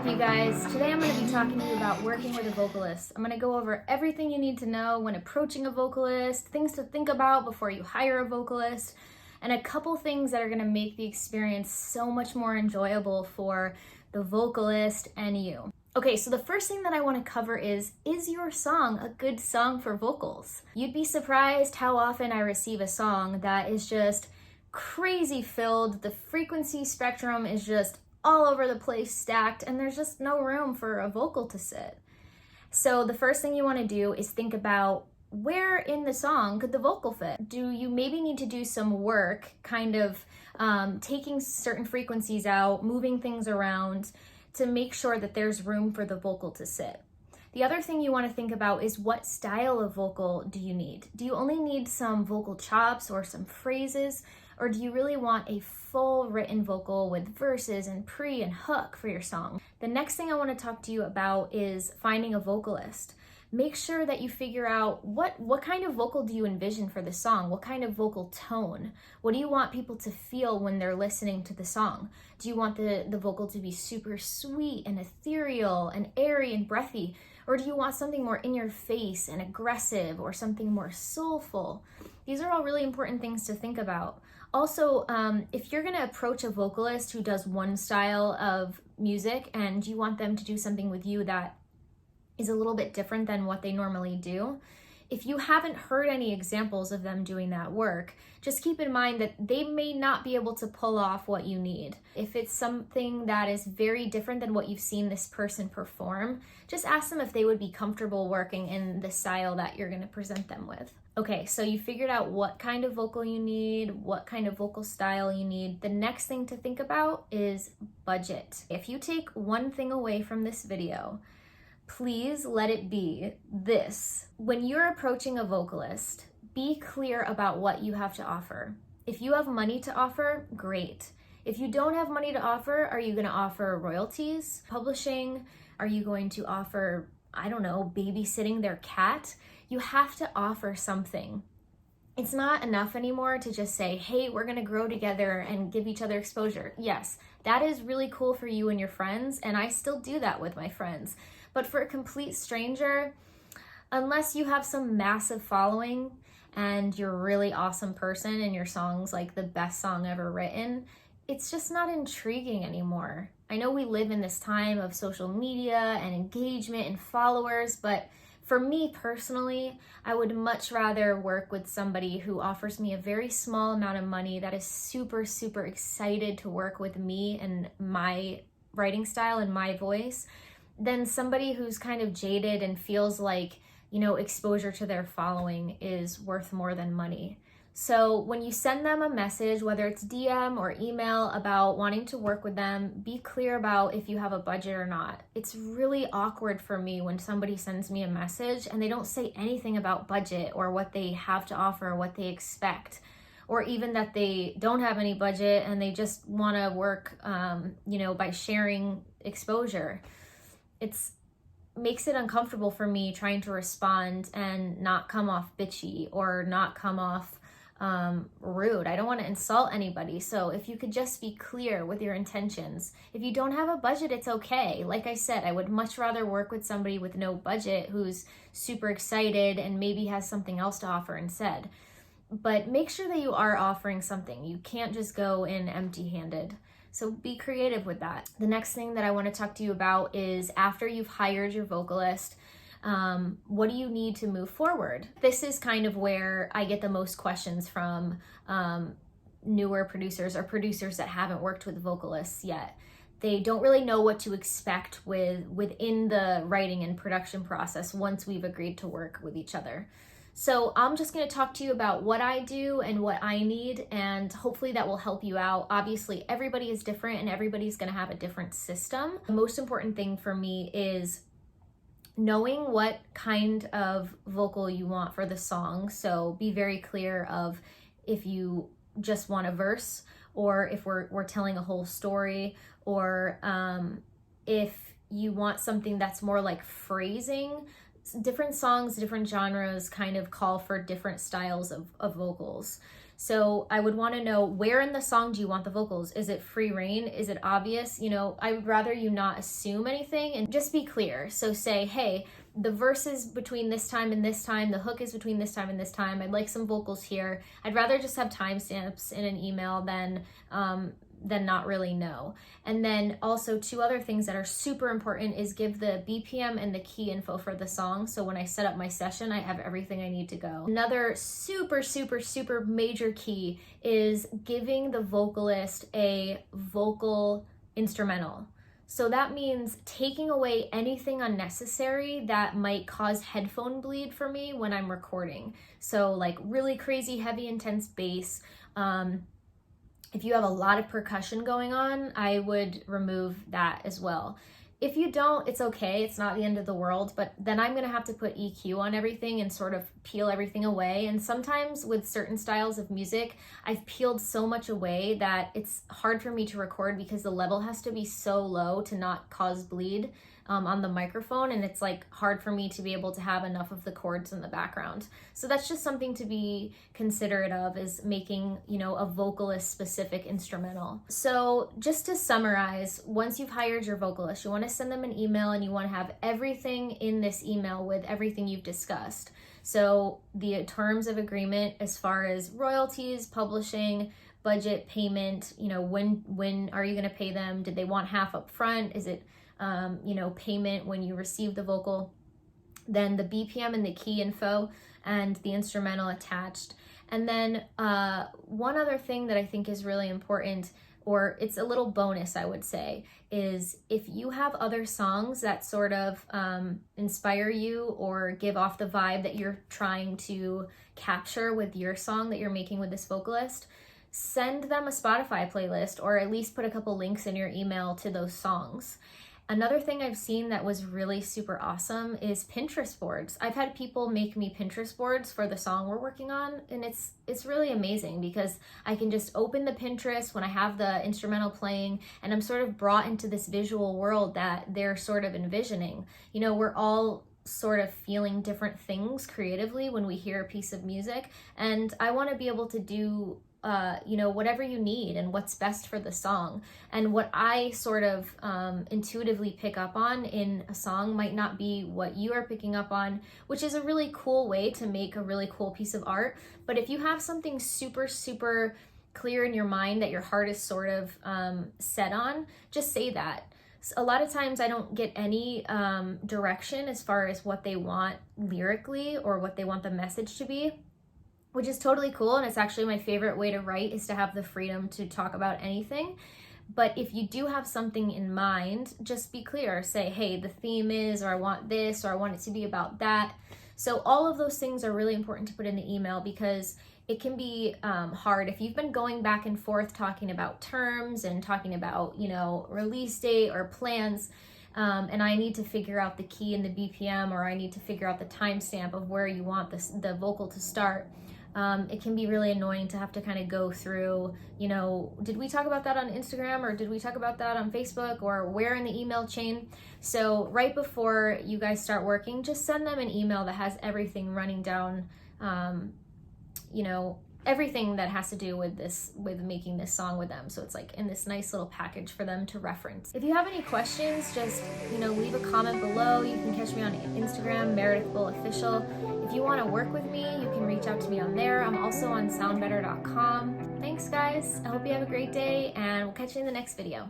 up, you guys? Today I'm going to be talking to you about working with a vocalist. I'm going to go over everything you need to know when approaching a vocalist, things to think about before you hire a vocalist, and a couple things that are going to make the experience so much more enjoyable for the vocalist and you. Okay, so the first thing that I want to cover is your song a good song for vocals? You'd be surprised how often I receive a song that is just crazy filled, the frequency spectrum is just all over the place stacked, and there's just no room for a vocal to sit. So the first thing you want to do is think about where in the song could the vocal fit? Do you maybe need to do some work, kind of taking certain frequencies out, moving things around to make sure that there's room for the vocal to sit? The other thing you want to think about is what style of vocal do you need? Do you only need some vocal chops or some phrases? Or do you really want a full written vocal with verses and pre and hook for your song? The next thing I want to talk to you about is finding a vocalist. Make sure that you figure out what kind of vocal do you envision for the song? What kind of vocal tone? What do you want people to feel when they're listening to the song? Do you want the vocal to be super sweet and ethereal and airy and breathy? Or do you want something more in your face and aggressive, or something more soulful? These are all really important things to think about. Also, if you're going to approach a vocalist who does one style of music and you want them to do something with you that is a little bit different than what they normally do, if you haven't heard any examples of them doing that work, just keep in mind that they may not be able to pull off what you need. If it's something that is very different than what you've seen this person perform, just ask them if they would be comfortable working in the style that you're going to present them with. Okay, so you figured out what kind of vocal you need, what kind of vocal style you need. The next thing to think about is budget. If you take one thing away from this video, please let it be this. When you're approaching a vocalist, be clear about what you have to offer. If you have money to offer, great. If you don't have money to offer, are you going to offer royalties, publishing? Are you going to offer, I don't know, babysitting their cat? You have to offer something. It's not enough anymore to just say, hey, we're going to grow together and give each other exposure. Yes, that is really cool for you and your friends, and I still do that with my friends. But for a complete stranger, unless you have some massive following and you're a really awesome person and your song's like the best song ever written, it's just not intriguing anymore. I know we live in this time of social media and engagement and followers, but for me personally, I would much rather work with somebody who offers me a very small amount of money that is super, super excited to work with me and my writing style and my voice, than somebody who's kind of jaded and feels like, you know, exposure to their following is worth more than money. So when you send them a message, whether it's DM or email about wanting to work with them, be clear about if you have a budget or not. It's really awkward for me when somebody sends me a message and they don't say anything about budget or what they have to offer, or what they expect, or even that they don't have any budget and they just want to work, by sharing exposure. It's makes it uncomfortable for me trying to respond and not come off bitchy or not come off rude. I don't want to insult anybody. So if you could just be clear with your intentions. If you don't have a budget, it's okay. Like I said, I would much rather work with somebody with no budget who's super excited and maybe has something else to offer instead. But make sure that you are offering something. You can't just go in empty-handed. So be creative with that. The next thing that I want to talk to you about is after you've hired your vocalist, what do you need to move forward? This is kind of where I get the most questions from newer producers or producers that haven't worked with vocalists yet. They don't really know what to expect within the writing and production process once we've agreed to work with each other. So I'm just going to talk to you about what I do and what I need, and hopefully that will help you out. Obviously, everybody is different and everybody's going to have a different system. The most important thing for me is knowing what kind of vocal you want for the song. So be very clear of if you just want a verse, or if we're telling a whole story, or if you want something that's more like phrasing. Different songs, different genres kind of call for different styles of vocals. So I would want to know, where in the song do you want the vocals? Is it free reign? Is it obvious? You know, I would rather you not assume anything and just be clear. So say, hey, the verse is between this time and this time, the hook is between this time and this time, I'd like some vocals here. I'd rather just have timestamps in an email than not really know. And then also, two other things that are super important is give the BPM and the key info for the song. So when I set up my session, I have everything I need to go. Another super, super, super major key is giving the vocalist a vocal instrumental. So that means taking away anything unnecessary that might cause headphone bleed for me when I'm recording. So like really crazy, heavy, intense bass. If you have a lot of percussion going on, I would remove that as well. If you don't, it's okay, it's not the end of the world, but then I'm gonna have to put EQ on everything and sort of peel everything away. And sometimes with certain styles of music, I've peeled so much away that it's hard for me to record because the level has to be so low to not cause bleed on the microphone, and it's like hard for me to be able to have enough of the chords in the background. So that's just something to be considerate of, is making, you know, a vocalist specific instrumental. So just to summarize, once you've hired your vocalist, you want to send them an email and you want to have everything in this email with everything you've discussed. So the terms of agreement as far as royalties, publishing, budget, payment, you know, when are you going to pay them? Did they want half up front? Is it you know, payment when you receive the vocal? Then the BPM and the key info and the instrumental attached. And then one other thing that I think is really important, or it's a little bonus I would say, is if you have other songs that sort of inspire you or give off the vibe that you're trying to capture with your song that you're making with this vocalist, send them a Spotify playlist, or at least put a couple links in your email to those songs. Another thing I've seen that was really super awesome is Pinterest boards. I've had people make me Pinterest boards for the song we're working on, and it's really amazing because I can just open the Pinterest when I have the instrumental playing, and I'm sort of brought into this visual world that they're sort of envisioning. You know, we're all sort of feeling different things creatively when we hear a piece of music, and I want to be able to do you know, whatever you need and what's best for the song. And what I sort of intuitively pick up on in a song might not be what you are picking up on, which is a really cool way to make a really cool piece of art. But if you have something super, super clear in your mind that your heart is sort of set on, just say that. A lot of times I don't get any direction as far as what they want lyrically or what they want the message to be, which is totally cool. And it's actually my favorite way to write, is to have the freedom to talk about anything. But if you do have something in mind, just be clear. Say, hey, the theme is, or I want this, or I want it to be about that. So all of those things are really important to put in the email, because it can be hard if you've been going back and forth talking about terms and talking about, you know, release date or plans. And I need to figure out the key and the BPM, or I need to figure out the timestamp of where you want the vocal to start. It can be really annoying to have to kind of go through, you know, did we talk about that on Instagram, or did we talk about that on Facebook, or where in the email chain? So right before you guys start working, just send them an email that has everything running down, you know, everything that has to do with making this song with them. So it's like in this nice little package for them to reference. If you have any questions, just, you know, leave a comment below. You can catch me on Instagram, Meredith Bull Official. If you want to work with me, you can reach out to me on there. I'm also on soundbetter.com. Thanks guys. I hope you have a great day, and we'll catch you in the next video.